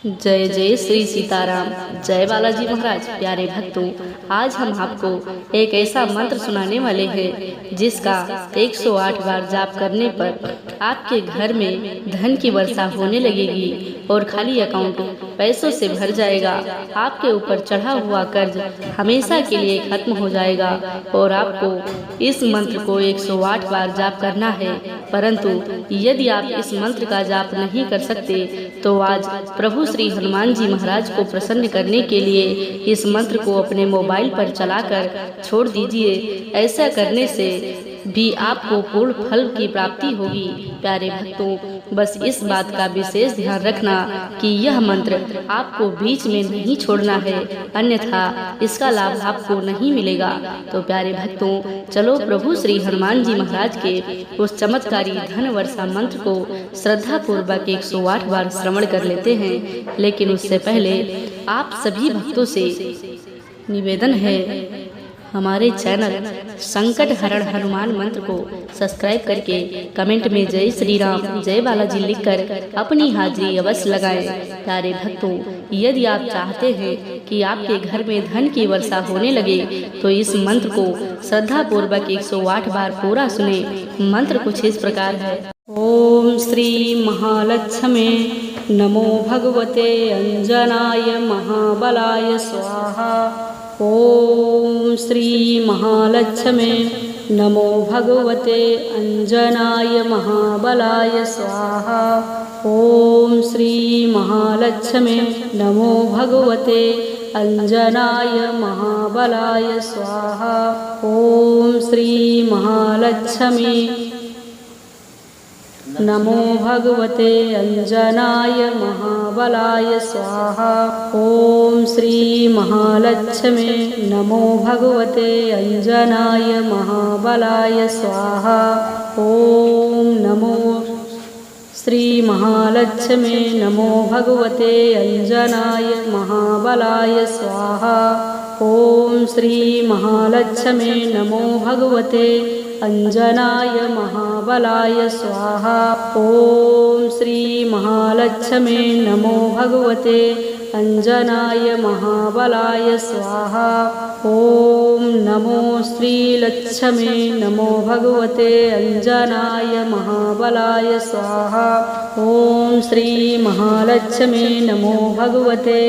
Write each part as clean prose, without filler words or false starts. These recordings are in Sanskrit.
जय जय श्री सीताराम। जय बालाजी महाराज। प्यारे भक्तों, आज हम आपको एक ऐसा मंत्र सुनाने वाले हैं जिसका 108 बार जाप करने पर आपके घर में धन की वर्षा होने लगेगी और खाली अकाउंट पैसों से भर जाएगा। आपके ऊपर चढ़ा हुआ कर्ज हमेशा के लिए खत्म हो जाएगा और आपको इस मंत्र को 108 बार जाप करना है। परंतु यदि आप इस मंत्र का जाप नहीं कर सकते तो आज प्रभु श्री हनुमान जी महाराज को प्रसन्न करने के लिए इस मंत्र को अपने मोबाइल पर चलाकर छोड़ दीजिए। ऐसा करने से भी आपको पूर्ण फल की प्राप्ति होगी। प्यारे भक्तों, बस इस बात का विशेष ध्यान रखना कि यह मंत्र आपको बीच में नहीं छोड़ना है, अन्यथा इसका लाभ आपको नहीं मिलेगा। तो प्यारे भक्तों, चलो प्रभु श्री हनुमान जी महाराज के उस चमत्कारी धन वर्षा मंत्र को श्रद्धा पूर्वक 108 बार श्रवण कर लेते हैं। लेकिन उससे पहले आप सभी भक्तों से निवेदन है, हमारे चैनल संकट हरण हनुमान मंत्र को सब्सक्राइब करके कमेंट में जय श्री राम जय बालाजी लिखकर अपनी हाजिरी अवश्य लगाएं। प्यारे भक्तों, यदि आप चाहते हैं कि आपके घर में धन की वर्षा होने लगे तो इस मंत्र को श्रद्धा पूर्वक 108 बार पूरा सुने। मंत्र कुछ इस प्रकार है। ओम श्री महालक्ष्मे नमो भगवते अंजनाय महाबलाय स्वाहा। ओम श्री महालक्ष्मे नमो भगवते अंजनाय महाबलाय स्वाहा। ओम श्री महालक्ष्मे नमो भगवते अंजनाय महाबलाय स्वाहा। ओम श्री महालक्ष्मी नमो भगवते अंजनाय महाबलाय स्वाहा। ओम श्री महालक्ष्मे नमो भगवते अंजनाय महाबलाय स्वाहा। ओम नमो श्री महालक्ष्मे नमो भगवते अंजनाय महाबलाय स्वाहा। ओम श्री महालक्ष्मे नमो भगवते अंजनाय महाबलाय स्वाहा। ओम श्री महालक्ष्मे नमो भगवते अंजनाय महाबलाय स्वाहा। ओम नमो श्री लक्ष्मे नमो भगवते अंजनाय महाबलाय स्वाहा। ओम श्री महालक्ष्मे नमो भगवते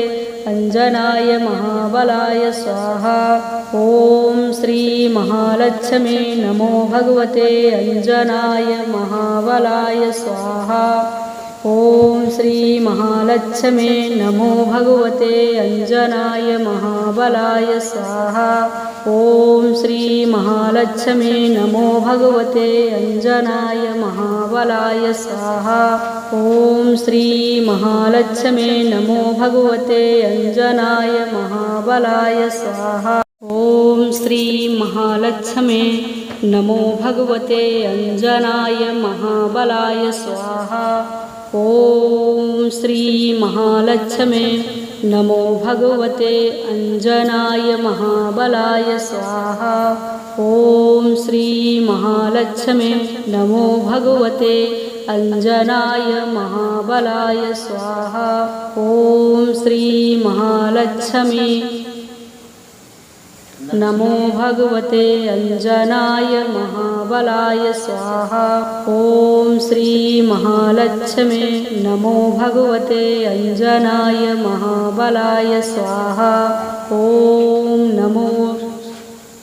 अंजनाय महाबलाय स्वाहा। ओम श्री महालक्ष्मे नमो भगवते अंजनाय महाबलाय स्वाहा। ओम श्री महालक्ष्मे नमो भगवते अंजनाय महाबलाय स्वाहा। ओम श्री महालक्ष्मे नमो भगवते अंजनाय महाबलाय स्वाहा। ओम श्री महालक्ष्मे नमो भगवते अंजनाय महाबलाय स्वाहा। ओम श्री महालक्ष्मे नमो भगवते अंजनाय महाबलाय स्वाहा। ओम श्री महालक्ष्मे नमो भगवते अंजनाय महाबलाय स्वाहा। ओम श्री महालक्ष्मे नमो भगवते अंजनाय महाबलाय स्वाहा। ओम श्री महालक्ष्मी नमो भगवते अंजनाय महाबलाय स्वाहा। ओम श्री महालक्ष्मे नमो भगवते अंजनाय महाबलाय स्वाहा। ओम नमो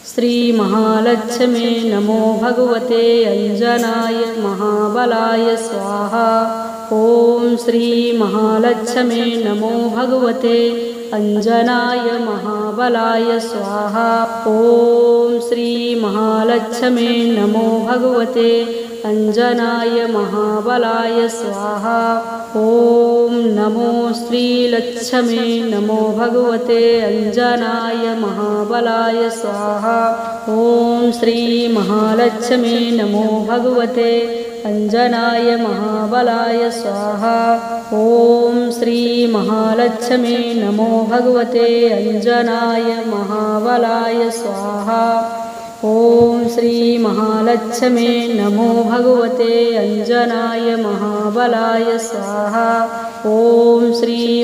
श्री महालक्ष्मे नमो भगवते अंजनाय महाबलाय स्वाहा। ओम श्री महालक्ष्मे नमो भगवते अंजनाय महाबलाय स्वाहा। ओम श्री महालक्ष्मे नमो भगवते अंजनाय महाबलाय स्वाहा। ओम नमो श्री लक्ष्मे नमो भगवते अंजनाय महाबलाय स्वाहा। ओम श्री महालक्ष्मे नमो भगवते अंजनाय महाबलाय स्वाहा। ओम श्री महालक्ष्मे नमो भगवते अंजनाय महाबलाय स्वाहा। ओम श्री महालक्ष्मे नमो भगवते अंजनाय महाबलाय स्वाहा। ओम श्री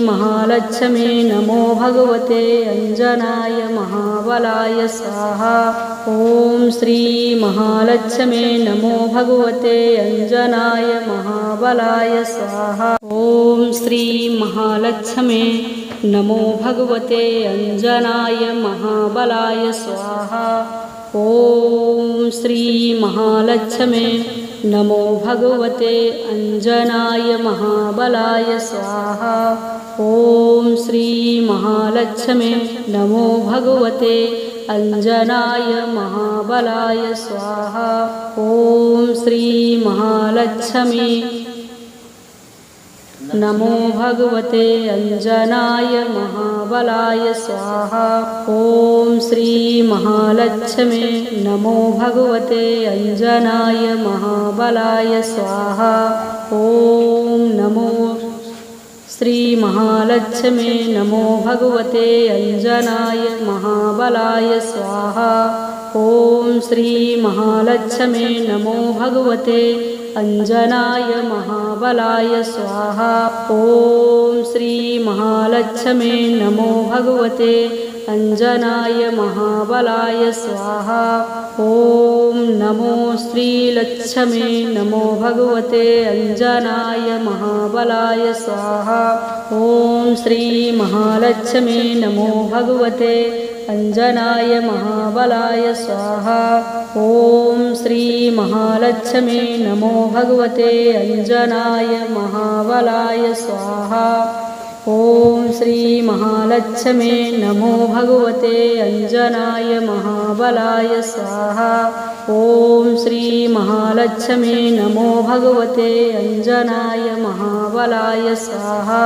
महालक्ष्मी नमो भगवते अंजनाय महाबलाय स्वाहा। ओम श्री महालक्ष्मी नमो भगवते अंजनाय महाबलाय स्वाहा। ओम श्री महालक्ष्मी नमो भगवते अंजनाय महाबलाय स्वाहा। ओम श्री महालक्ष्मी नमो भगवते अंजनाय महाबलाय स्वाहा। ओम श्री महालक्ष्मी नमो भगवते अंजनाय महाबलाय स्वाहा। ओम श्री महालक्ष्मी नमो भगवते अंजनाय महाबलाय स्वाहा। ओम श्री महालक्ष्मी नमो भगवते अंजनाय महाबलाय स्वाहा। ओम नमो श्री महालक्ष्मी नमो भगवते अंजनाय महाबलाय स्वाहा। ओम श्री महालक्ष्मी नमो भगवते अंजनाय महाबलाय स्वाहा। ओम श्री महालक्ष्मी नमो भगवते अंजनाय महाबलाय स्वाहा। ओम नमो श्री लक्ष्मी नमो भगवते अंजनाय महाबलाय स्वाहा। ओम श्री महालक्ष्मी नमो भगवते अंजनाय महाबलाय स्वाहा। ओम श्री महालक्ष्मी नमो भगवते अंजनाय महाबलाय स्वाहा। ओम श्री महालक्ष्मी नमो भगवते अंजनाय महाबलाय स्वाहा। ओम श्री महालक्ष्मी नमो भगवते अंजनाय महाबलाय स्वाहा।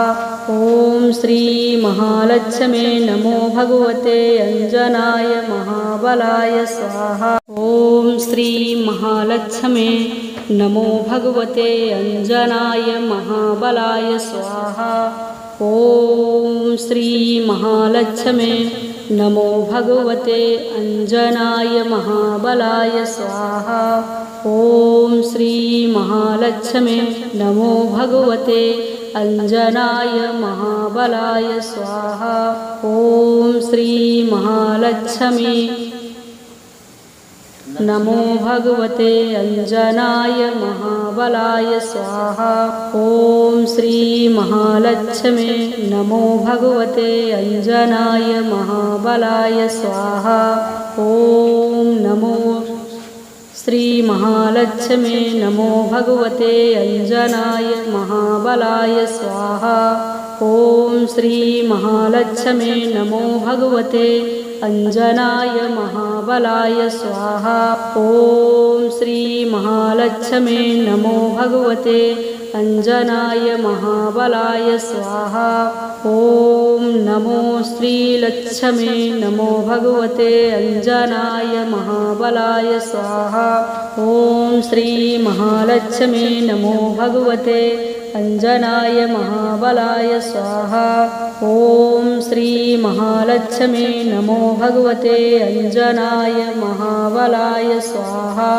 ओम श्री महालक्ष्मी नमो भगवते अंजनाय महाबलाय स्वाहा। ओम श्री महालक्ष्मी नमो भगवते अंजनाय महाबलाय स्वाहा। ओम श्री महालक्ष्मी नमो भगवते अंजनाय महाबलाय स्वाहा। ओम श्री महालक्ष्मी नमो भगवते अंजनाय महाबलाय स्वाहा। ओम श्री महालक्ष्मी नमो भगवते अंजनाय महाबलाय स्वाहा। ओम श्री महालक्ष्मी नमो भगवते अंजनाय महाबलाय स्वाहा। ओम नमो श्री महालक्ष्मी नमो भगवते अंजनाय महाबलाय स्वाहा। ओम श्री महालक्ष्मी नमो भगवते अंजनाय महाबलाय स्वाहा। ओम श्री महालक्ष्मी नमो भगवते अंजनाय महाबलाय स्वाहा। ओम नमो श्री लक्ष्मी नमो भगवते अंजनाय महाबलाय स्वाहा। ओम श्री महालक्ष्मी नमो भगवते अंजनाय महाबलाय स्वाहा। ओम श्री महालक्ष्मी नमो भगवते अंजनाय महाबलाय स्वाहा।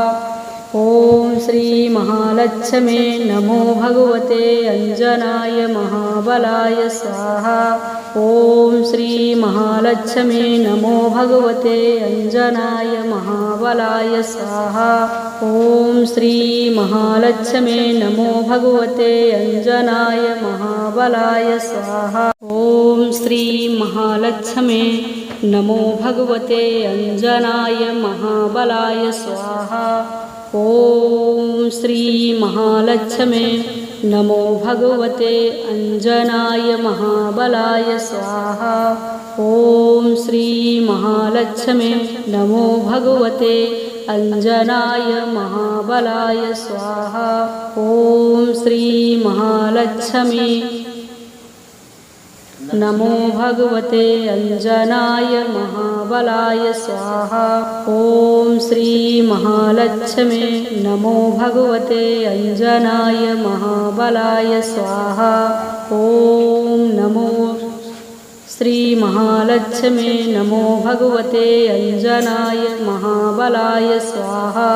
ओम श्री महालक्ष्मी नमो भगवते अंजनाय महाबलाय स्वाहा। ओम श्री महालक्ष्मी नमो भगवते अंजनाय महाबलाय स्वाहा। ओम श्री महालक्ष्मी नमो भगवते अंजनाय महाबलाय स्वाहा। ओम श्री महालक्ष्मी नमो भगवते अंजनाय महाबलाय स्वाहा। ओम श्री महालक्ष्मी नमो भगवते अंजनाय महाबलाय स्वाहा। ओम श्री महालक्ष्मी नमो भगवते अंजनाय महाबलाय स्वाहा। ओम श्री महालक्ष्मी नमो भगवते अंजनाय महाबलाय स्वाहा। ओम श्री महालक्ष्मी नमो भगवते अंजनाय महाबलाय स्वाहा। ओम नमो श्री महालक्ष्मी नमो भगवते अंजनाय महाबलाय स्वाहा।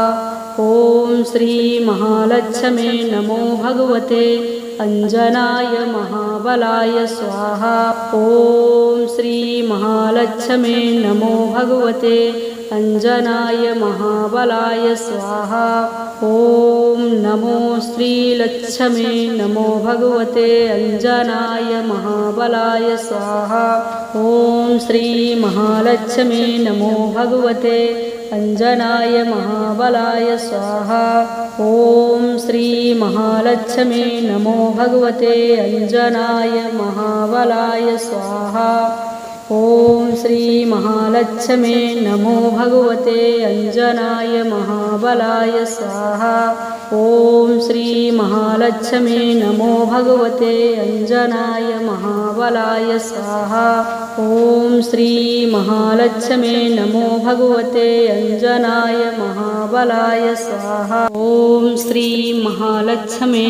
ओम श्री महालक्ष्मी नमो भगवते अंजनाय महाबलाय स्वाहा। ओम श्री महालक्ष्मी नमो भगवते अंजनाय महाबलाय स्वाहा। ओम नमो श्री लक्ष्मी नमो भगवते अंजनाय महाबलाय स्वाहा। ओम श्री महालक्ष्मी नमो भगवते अंजनाय महाबलाय स्वाहा। ओम श्री महालक्ष्मी नमो भगवते अंजनाय महाबलाय स्वाहा। ओम श्री महालक्ष्मी नमो भगवते अंजनाय महाबलाय स्वाहा। ओम श्री महालक्ष्मी नमो भगवते अंजनाय महाबलाय स्वाहा। ओम श्री महालक्ष्मी नमो भगवते अंजनाय महाबलाय स्वाहा। ओम श्री महालक्ष्मी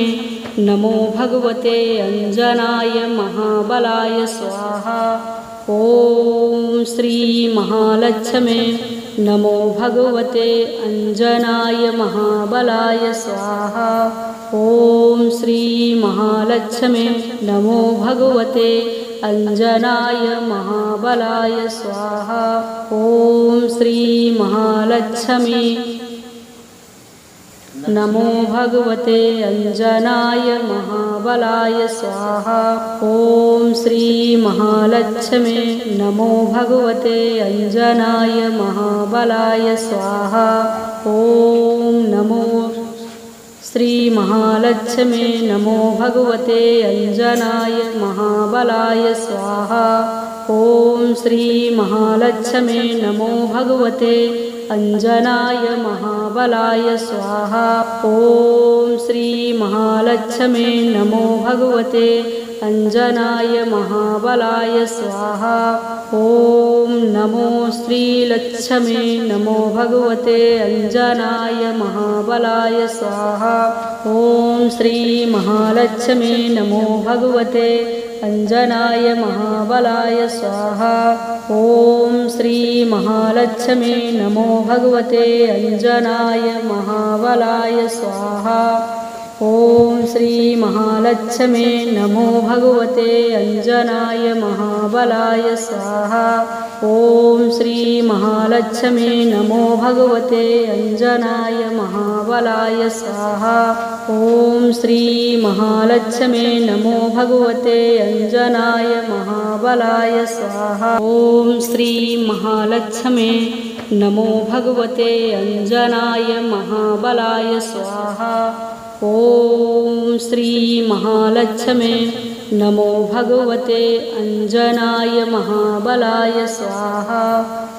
नमो भगवते अंजनाय महाबलाय स्वाहा। ओम श्री महालक्ष्मी नमो भगवते अंजनाय महाबलाय स्वाहा। ओम श्री महालक्ष्मी नमो भगवते अंजनाय महाबलाय स्वाहा। ओम श्री महालक्ष्मी नमो भगवते अंजनाय महाबलाय स्वाहा। ओम श्री महालक्ष्मी नमो भगवते अंजनाय महाबलाय स्वाहा। ओम नमो श्री महालक्ष्मी नमो भगवते अंजनाय महाबलाय स्वाहा। ओम श्री महालक्ष्मी नमो भगवते अंजनाय महाबलाय स्वाहा। ओम श्री महालक्ष्मी नमो भगवते अंजनाय महाबलाय स्वाहा। ओम नमो श्री लक्ष्मी नमो भगवते अंजनाय महाबलाय स्वाहा। ओम श्री महालक्ष्मी नमो भगवते अंजनाय महाबलाय स्वाहा। ओम श्री महालक्ष्मी नमो भगवते अंजनाय महाबलाय स्वाहा। ओम श्री महालक्ष्मी नमो भगवते अंजनाय महाबलाय स्वाहा। ओम श्री महालक्ष्मी नमो भगवते अंजनाय महाबलाय स्वाहा। ओम श्री महालक्ष्मी नमो भगवते अंजनाय महाबलाय स्वाहा। ओम श्री महालक्ष्मी नमो भगवते अंजनाय महाबलाय स्वाहा। ओम श्री महालक्ष्मी नमो भगवते अंजनाय महाबलाय स्वाहा।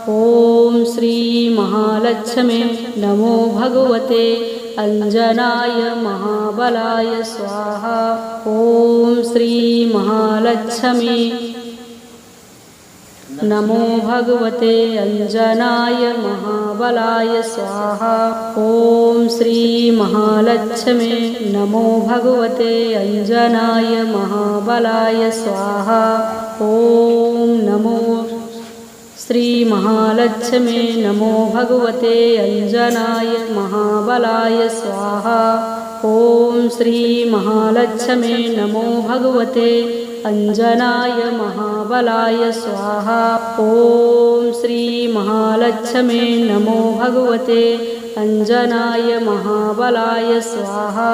ओम श्री महालक्ष्मी नमो भगवते अंजनाय महाबलाय स्वाहा। ओम श्री महालक्ष्मी नमो भगवते अंजनाय महाबलाय स्वाहा। ओम श्री महालक्ष्मी नमो भगवते अंजनाय महाबलाय स्वाहा। ओम नमो श्री महालक्ष्मी नमो भगवते अंजनाय महाबलाय स्वाहा। ओम श्री महालक्ष्मी नमो भगवते अंजनाय महाबलाय स्वाहा। ओम श्री महालक्ष्मी नमो भगवते अंजनाय महाबलाय स्वाहा।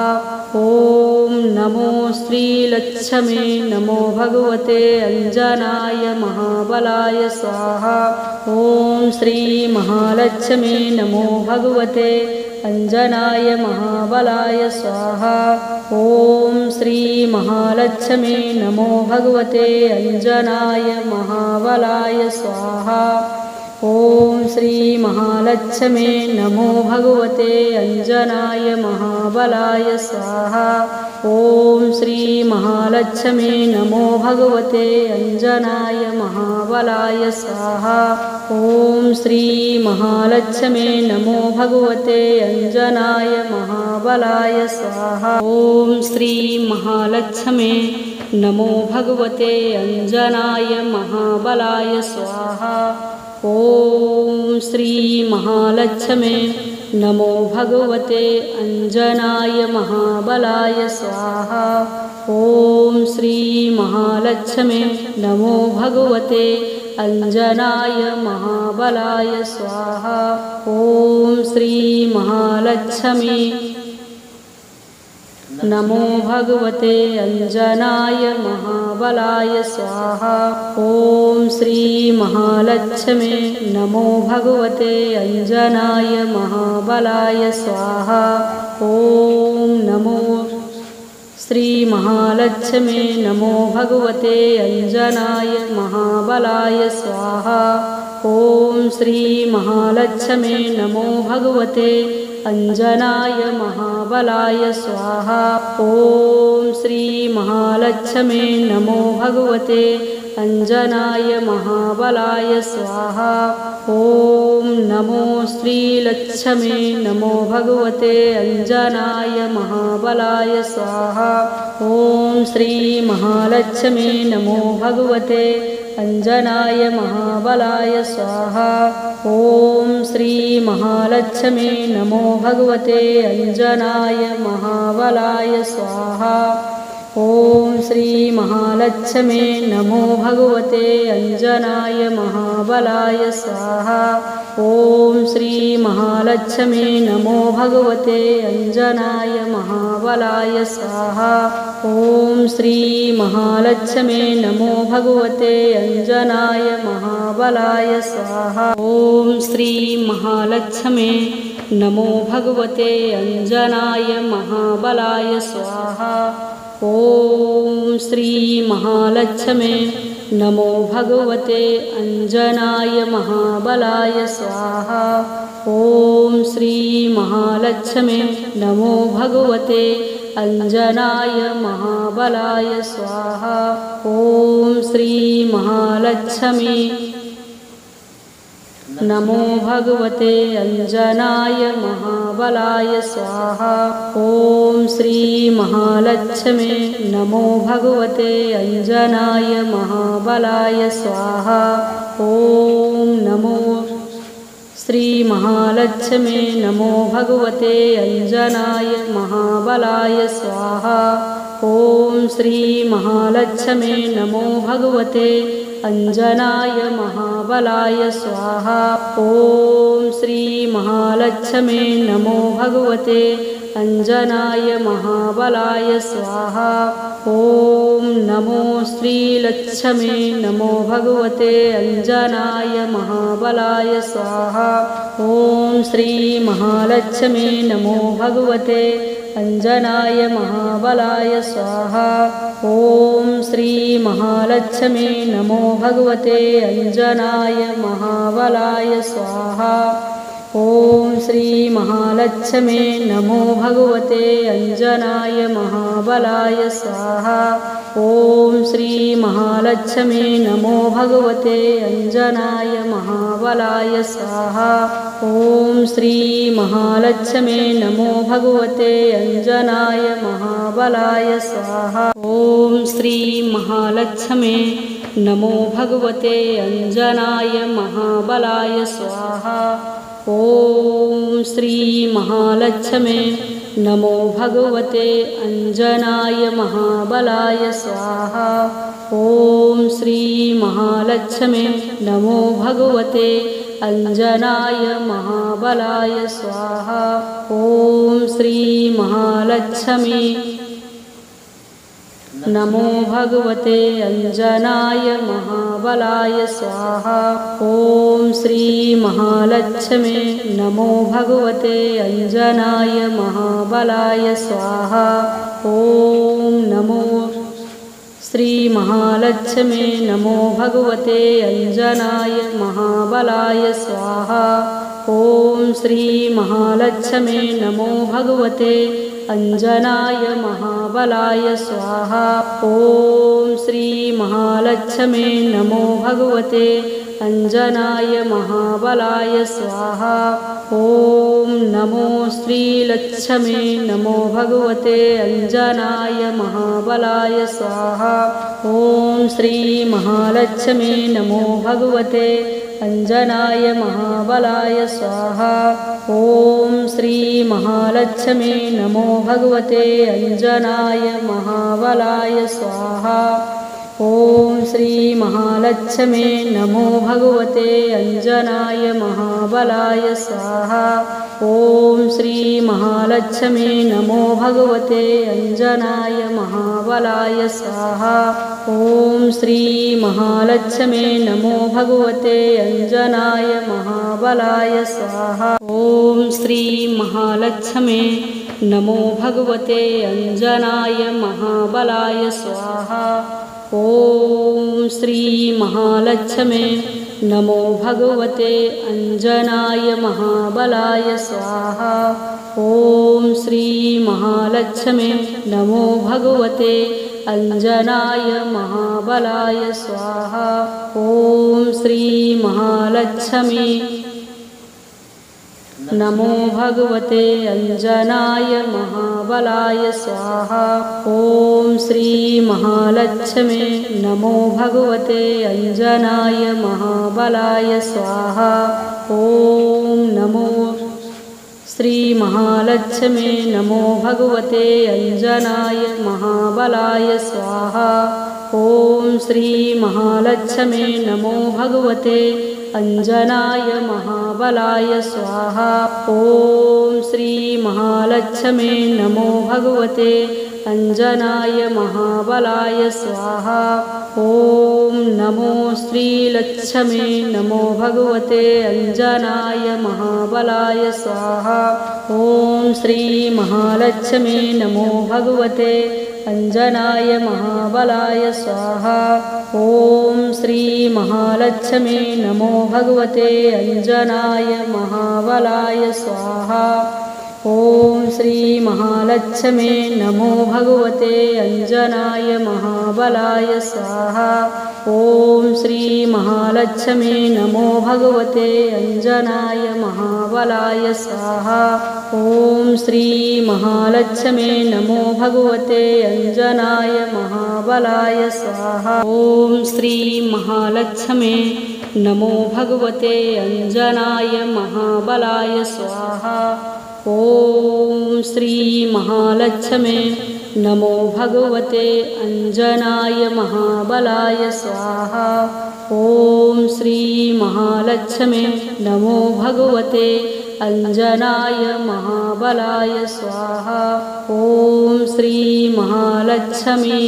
ओम नमो श्री लक्ष्मी नमो भगवते अंजनाय महाबलाय स्वाहा। ओम श्री महालक्ष्मी नमो भगवते अंजनाय महाबलाय स्वाहा। ओम श्री महालक्ष्मी नमो भगवते अंजनाय महाबलाय स्वाहा। ओम श्री महालक्ष्मी नमो भगवते अंजनाय महाबलाय स्वाहा। ओम श्री महालक्ष्मी नमो भगवते अंजनाय महाबलाय स्वाहा। ओम श्री महालक्ष्मी नमो भगवते अंजनाय महाबलाय स्वाहा। ओम श्री महालक्ष्मी नमो भगवते अंजनाय महाबलाय स्वाहा। ओम श्री महालक्ष्मी नमो भगवते अंजनाय महाबलाय स्वाहा। ॐ श्री महालक्ष्मी नमो भगवते अंजनाय महाबलाय स्वाहा। ॐ श्री महालक्ष्मी नमो भगवते अंजनाय महाबलाय स्वाहा। ॐ श्री महालक्ष्मी नमो भगवते अंजनाय महाबलाय स्वाहा। ॐ नमो श्री महालक्ष्मी नमो भगवते अंजनाय महाबलाय स्वाहा। ॐ श्री महालक्ष्मी नमो भगवते अंजनाय महाबलाय स्वाहा। ॐ श्री महालक्ष्मी नमो भगवते अंजनाय महाबलाय स्वाहा। ॐ नमो श्रीलक्ष्मी नमो भगवते अंजनाय महाबलाय स्वाहा। ॐ श्री महालक्ष्मी नमो भगवते अंजनाय महाबलाय स्वाहा। ॐ श्री महालक्ष्मी नमो भगवते अंजनाय महाबलाय स्वाहा। ॐ श्री महालक्ष्मी नमो भगवते अंजनाय महाबलाय स्वाहा। ॐ श्री महालक्ष्मी नमो भगवते अंजनाय महाबलाय स्वाहा। ॐ श्री महालक्ष्मी नमो भगवते अंजनाय महाबलाय स्वाहा। ॐ श्री महालक्ष्मी नमो भगवते अंजनाय महाबलाय स्वाहा। ॐ श्री महालक्ष्मी नमो भगवते अंजनाय महाबलाय स्वाहा। ॐ श्री महालक्ष्मी नमो भगवते अंजनाय महाबलाय स्वाहा। ॐ श्री महालक्ष्मी नमो भगवते अंजनाय महाबलाय स्वाहा। ॐ श्री महालक्ष्मी नमो भगवते अंजनाय महाबलाय स्वाहा। ॐ नमो श्री महालक्ष्मी नमो भगवते अंजनाय महाबलाय स्वाहा। ॐ श्री महालक्ष्मी नमो भगवते अंजनाय महाबलाय स्वाहा। ॐ श्री महालक्ष्मी नमो भगवते अंजनाय महाबलाय स्वाहा। ॐ नमो श्रीलक्ष्मी नमो भगवते अंजनाय महाबलाय स्वाहा। ॐ श्री महालक्ष्मी नमो भगवते अंजनाय महाबलाय स्वाहा। ॐ श्री महालक्ष्मी नमो भगवते अंजनाय महाबलाय स्वाहा। ॐ श्री महालक्ष्मी नमो भगवते अंजनाय महाबलाय स्वाहा। ॐ श्री महालक्ष्मी नमो भगवते अंजनाय महाबलाय स्वाहा। ॐ श्री महालक्ष्मी नमो भगवते अंजनाय महाबलाय स्वाहा। ॐ श्री महालक्ष्मी नमो भगवते अंजनाय महाबलाय स्वाहा। ॐ श्री महालक्ष्मी नमो भगवते अंजनाय महाबलाय स्वाहा। ॐ श्री महालक्ष्मी नमो भगवते अंजनाय महाबलाय स्वाहा। ॐ श्री महालक्ष्मी नमो भगवते अंजनाय महाबलाय स्वाहा। ॐ श्री महालक्ष्मी नमो भगवते अंजनाय महाबलाय स्वाहा। ॐ नमो श्री महालक्ष्मी नमो भगवते अंजनाय महाबलाय स्वाहा। ॐ श्री महालक्ष्मी नमो भगवते अंजनाय महाबलाय स्वाहा। ॐ श्री महालक्ष्मी नमो भगवते अंजनाय महाबलाय स्वाहा। ॐ नमो श्रीलक्ष्मी नमो भगवते अंजनाय महाबलाय स्वाहा। ॐ श्री महालक्ष्मी नमो भगवते अंजनाय महाबलाय स्वाहा। ओम श्री महालक्ष्मी नमो भगवते अंजनाय महाबलाय स्वाहा। ओम श्री महालक्ष्मी नमो भगवते अंजनाय महाबलाय स्वाहा। ओम श्री महालक्ष्मी नमो भगवते अंजनाय महाबलाय स्वाहा। ओम श्री महालक्ष्मी नमो भगवते अंजनाय महाबलाय स्वाहा। ओम श्री महालक्ष्मी नमो भगवते अंजनाय महाबलाय स्वाहा। ओम श्री महालक्ष्मी नमो भगवते अंजनाय महाबलाय स्वाहा। ओम श्री महालक्ष्मी नमो भगवते अंजनाय महाबलाय स्वाहा। ओम श्री महालक्ष्मी नमो भगवते अंजनाय महाबलाय स्वाहा। ओम श्री महालक्ष्मी नमो भगवते अंजनाय महाबलाय स्वाहा। ओम नमो श्री महालक्ष्मी नमो भगवते अंजनाय महाबलाय स्वाहा। ओम श्री महालक्ष्मी नमो भगवते अंजनाय महाबलाय स्वाहा। ओम श्री महालक्ष्मी नमो भगवते अंजनाय महाबलाय स्वाहा। ओम नमो श्री लक्ष्मी नमो भगवते अंजनाय महाबलाय स्वाहा। ओम श्री महालक्ष्मी नमो भगवते अंजनाय महाबलाय स्वाहा। ओम श्री महालक्ष्मी नमो भगवते अंजनाय महाबलाय स्वाहा। ओम श्री महालक्ष्मी नमो भगवते अंजनाय महाबलाय स्वाहा। ओम श्री महालक्ष्मी नमो भगवते अंजनाय महाबलाय स्वाहा। ओम श्री महालक्ष्मी नमो भगवते अंजनाय महाबलाय स्वाहा। ओम श्री महालक्ष्मी नमो भगवते अंजनाय महाबलाय स्वाहा। ओम श्री महालक्ष्मी नमो भगवते अंजनाय महाबलाय स्वाहा। ओम श्री महालक्ष्मी नमो भगवते अंजनाय महाबलाय स्वाहा। ओम श्री महालक्ष्मी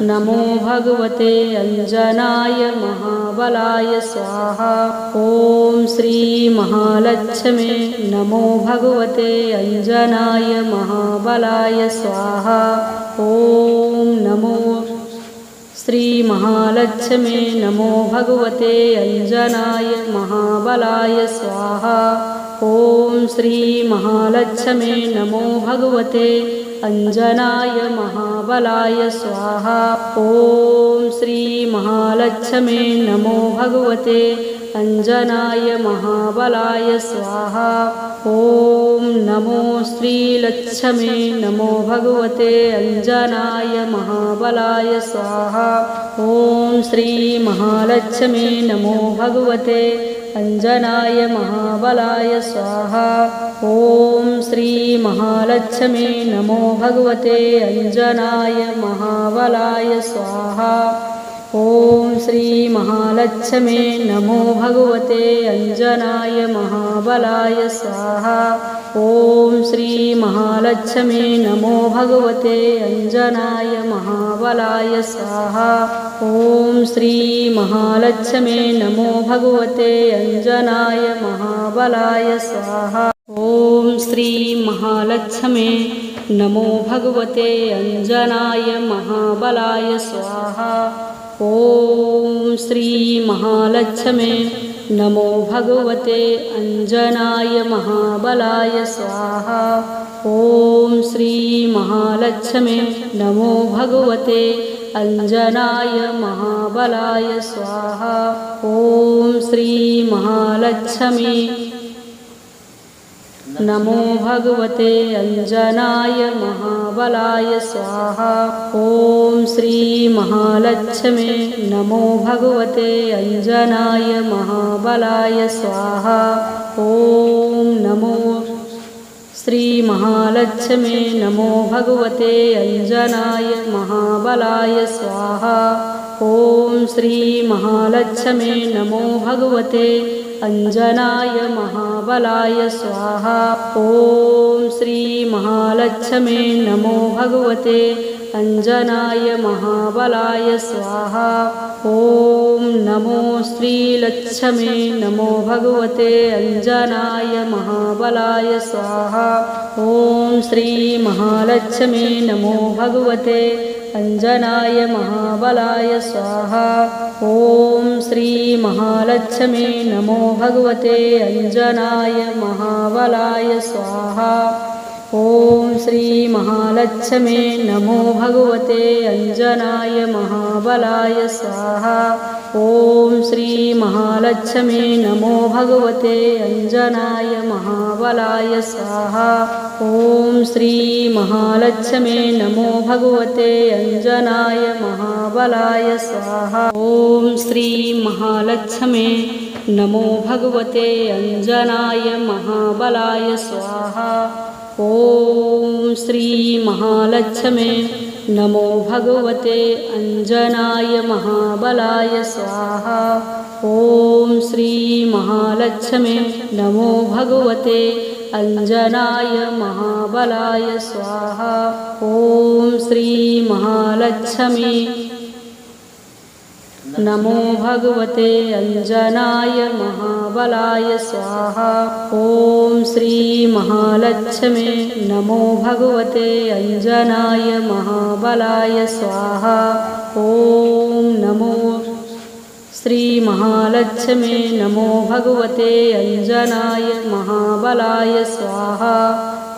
नमो भगवते अंजनाय महाबलाय स्वाहा। ओम श्री महालक्ष्मी नमो भगवते अंजनाय महाबलाय स्वाहा। ओम नमो श्री महालक्ष्मी नमो भगवते अंजनाय महाबलाय स्वाहा। ओम श्री महालक्ष्मी नमो भगवते अंजनाय महाबलाय स्वाहा। ओम श्री महालक्ष्मी नमो भगवते अंजनाय महाबलाय स्वाहा। ओम नमो श्री लक्ष्मी नमो भगवते अंजनाय महाबलाय स्वाहा। ओम श्री महालक्ष्मी नमो भगवते अंजनाय महाबलाय स्वाहा। ओम श्री महालक्ष्मी नमो भगवते अंजनाय महाबलाय स्वाहा। ओम श्री महालक्ष्मी नमो भगवते अंजनाय महाबलाय स्वाहा। ओम श्री महालक्ष्मी नमो भगवते अंजनाय महाबलाय स्वाहा। ओम श्री महालक्ष्मी नमो भगवते अंजनाय महाबलाय स्वाहा। ओम श्री महालक्ष्मी नमो भगवते अंजनाय महाबलाय स्वाहा। ओम श्री महालक्ष्मी नमो भगवते अंजनाय महाबलाय स्वाहा। ओम श्री महालक्ष्मी नमो भगवते अंजनाय महाबलाय स्वाहा। ओम श्री महालक्ष्मी नमो भगवते अंजनाय महाबलाय स्वाहा। ओम श्री महालक्ष्मे नमो भगवते अंजनाय महाबलाय स्वाहा। ओम नमो श्री महालक्ष्मे नमो भगवते अंजनाय महाबलाय स्वाहा। ओम श्री महालक्ष्मे नमो भगवते अंजनाय महाबलाय स्वाहा। ओम श्री महालक्ष्मे नमो भगवते अंजनाय महाबलाय स्वाहा। ओम नमो श्रीलक्ष्मे नमो भगवते अंजनाय महाबलाय स्वाहा। ओम श्री महालक्ष्मे नमो भगवते अंजनाय महाबलाय स्वाहा। ओम श्री महालक्ष्मे नमो भगवते अंजनाय महाबलाय स्वाहा। ओम श्री महालक्ष्मे नमो भगवते अंजनाय महाबलाय स्वाहा। ओम श्री महालक्ष्मे नमो भगवते अंजनाय महाबलाय स्वाहा। ओम श्री महालक्ष्मे नमो भगवते अंजनाय महाबलाय स्वाहा। ओम श्री महालक्ष्मे नमो भगवते अंजनाय महाबलाय स्वाहा। ओम श्री महालक्ष्मे नमो भगवते अंजनाय महाबलाय स्वाहा। ओम श्री महालक्ष्मे नमो भगवते अंजनाय महाबलाय स्वाहा। ओम श्री महालक्ष्मी नमो भगवते अंजनाय महाबलाय स्वाहा। ओम श्री महालक्ष्मे नमो भगवते अंजनाय महाबलाय स्वाहा। ओम नमो श्री महालक्ष्मे नमो भगवते अंजनाय महाबलाय स्वाहा।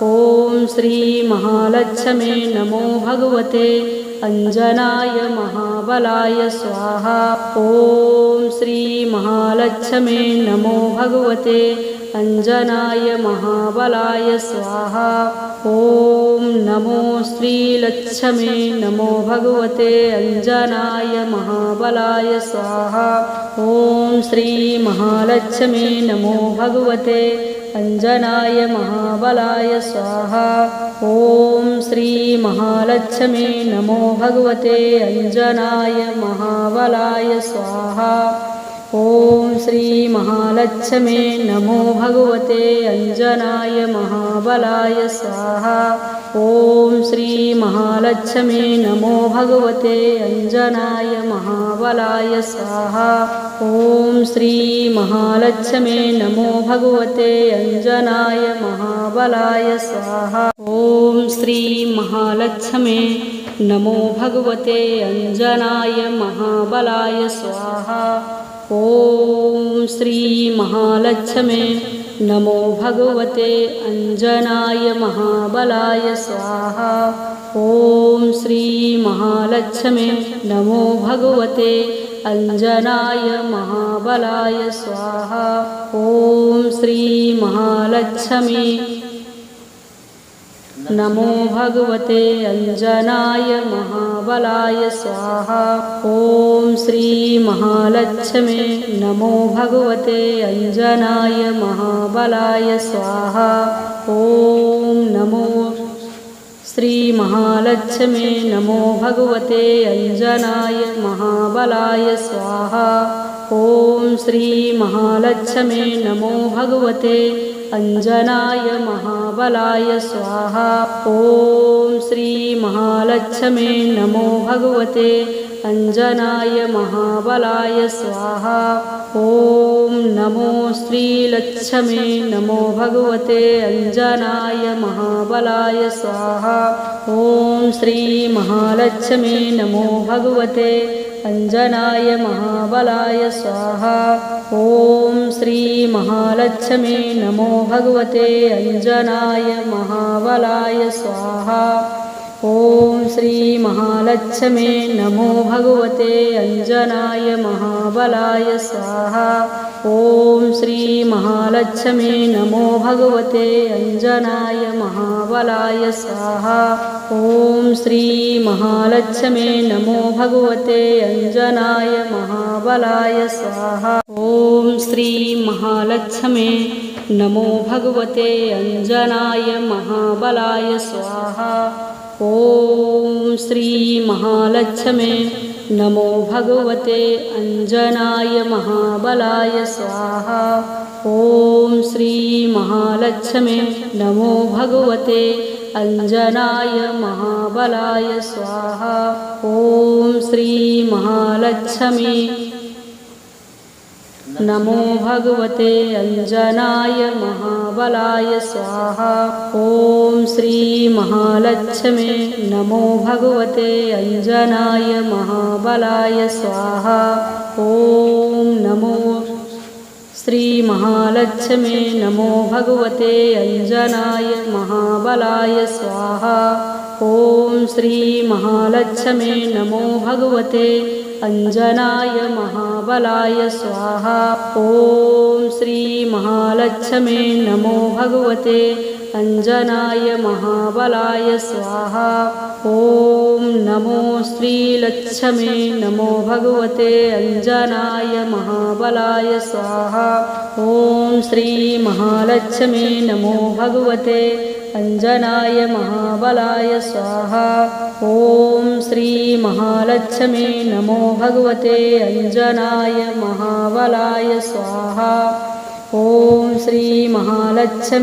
ओम श्री महालक्ष्मे नमो भगवते अंजनाय महाबलाय स्वाहा। ओम श्री महालक्ष्मे नमो भगवते अंजनाय महाबलाय स्वाहा। ओम नमो श्रीलक्ष्मे नमो भगवते अंजनाय महाबलाय स्वाहा। ओम श्री महालक्ष्मे नमो भगवते अंजनाय महाबलाय स्वाहा। ओम श्री महालक्ष्मे नमो भगवते अंजनाय महाबलाय स्वाहा। ओम श्री महालक्ष्मे नमो भगवते अंजनाय महाबलाय स्वाहा। ओम श्री महालक्ष्मे नमो भगवते अंजनाय महाबलाय स्वाहा। ओम श्री महालक्ष्मे नमो भगवते अंजनाय महाबलाय स्वाहा। ओम श्री महालक्ष्मे नमो भगवते अंजनाय महाबलाय स्वाहा। ओम श्री महालक्ष्मे नमो भगवते अंजनाय महाबलाय स्वाहा। ओम श्री महालक्ष्मे नमो भगवते अंजनाय महाबलाय स्वाहा। ओम श्री महालक्ष्मी नमो भगवते अंजनाय महाबलाय स्वाहा। ओम श्री महालक्ष्मे नमो भगवते अंजनाय महाबलाय स्वाहा। ओम नमो श्री महालक्ष्मे नमो भगवते अंजनाय महाबलाय स्वाहा। ओम श्री महालक्ष्मे नमो भगवते अंजनाय महाबलाय स्वाहा। ओम श्री महालक्ष्मे नमो भगवते अंजनाय महाबलाय स्वाहा। ओम नमो श्रीलक्ष्मे नमो भगवते अंजनाय महाबलाय स्वाहा। ओम श्री महालक्ष्मे नमो भगवते अंजनाय महाबलाय स्वाहा। ओम श्री महालक्ष्मे नमो भगवते अंजनाय महाबलाय स्वाहा। ॐ श्री महालक्ष्मे नमो भगवते अंजनाय महाबलाय स्वाहा। ॐ श्री महालक्ष्मे नमो भगवते अंजनाय महाबलाय स्वाहा। ॐ श्री महालक्ष्मे नमो भगवते अंजनाय महाबलाय स्वाहा। ॐ श्री महालक्ष्मे नमो भगवते अंजनाय महाबलाय स्वाहा। ॐ श्री महालक्ष्मे नमो भगवते अंजनाय महाबलाय स्वाहा। ॐ श्री महालक्ष्मे नमो भगवते अंजनाय महाबलाय स्वाहा। ॐ श्री महालक्ष्मी नमो भगवते अंजनाय महाबलाय स्वाहा। ॐ श्री महालक्ष्मे नमो भगवते अंजनाय महाबलाय स्वाहा। ॐ नमो श्री महालक्ष्मे नमो भगवते अंजनाय महाबलाय स्वाहा। ॐ श्री महालक्ष्मे नमो भगवते अंजनाय महाबलाय स्वाहा। ॐ श्री महालक्ष्मे नमो भगवते अंजनाय महाबलाय स्वाहा। ॐ नमो श्रीलक्ष्मे नमो भगवते अंजनाय महाबलाय स्वाहा। ॐ श्री महालक्ष्मे नमो भगवते अंजनाय महाबलाय स्वाहा। ॐ श्री महालक्ष्मे नमो भगवते अंजनाय महाबलाय स्वाहा। ॐ श्री महालक्ष्मे